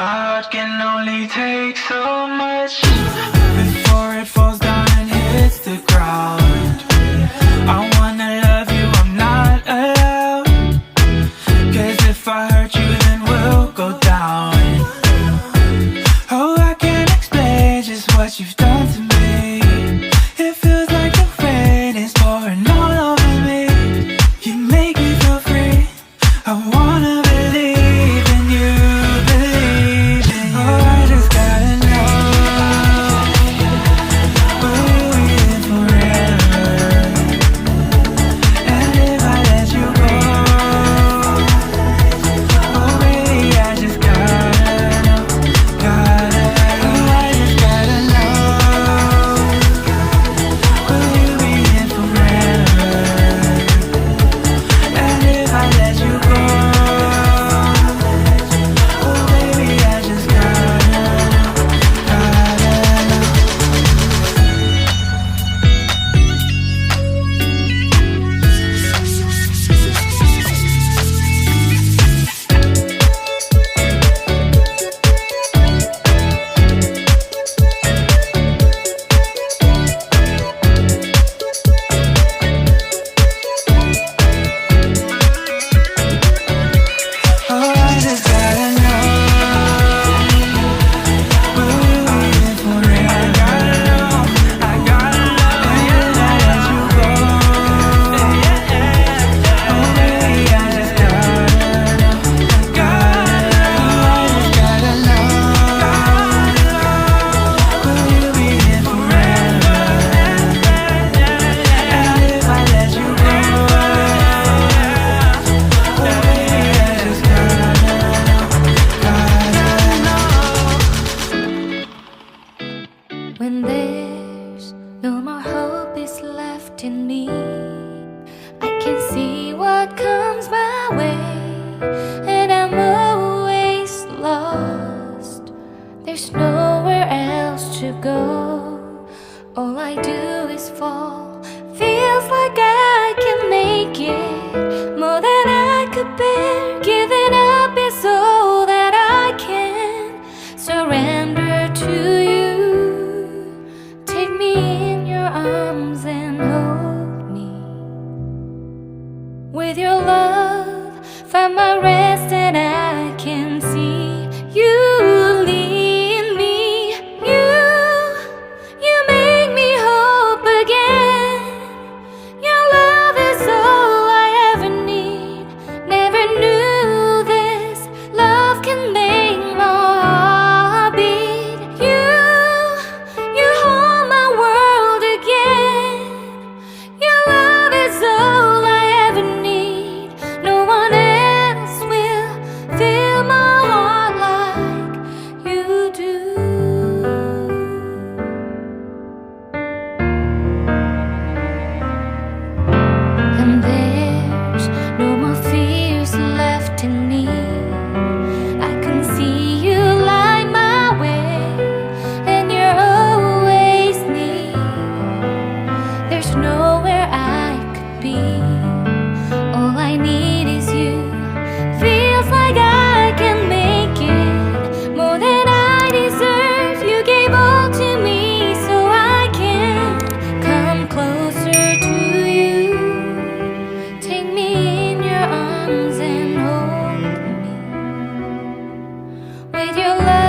My heart can only take so much before it falls down and hits the ground. I wanna love you, I'm not allowed, 'cause if I hurt you then we'll go down. Oh, I can't explain just what you've done to me. It feels like the rain is pouring all over me. You make me feel free. I wanna believe in you, believe in you. Oh, I just gotta know, will you be here forever? And if I let you go, oh baby, I just gotta know, gotta know. Oh, I just gotta know, will you be here forever? And if I let you go, oh baby, I just gotta know, gotta know. Oh, I just gotta know, will you be here forever? I gotta know, I gotta know. And if I let you go, oh baby, I just gotta know, gotta know. I just gotta know, will you be here forever? And if I let you go, oh baby, I just gotta know. When there's no more hope is left in me, I can see what comes my way, and I'm always lost. There's nowhere else to go. All I do is fall. Feels like I can make it more than I could bear. Giving up is all that I can surrender to you. Take me in your arms and hold me. With your love, find my rest, and I can see you lead me. You make me hope again. Your love is all I ever need. Never knew this love can make my heart beat. You hold my world again. Your love is all I ever need. No one else will fill my heart like you do. And there's no more fears left in me. I can see you light my way, and you're always near. There's nowhere I could be. All I need is you. Feels like I can make it more than I deserve. You gave all to me so I can come closer to you. Take me in your arms and hold me. With your love,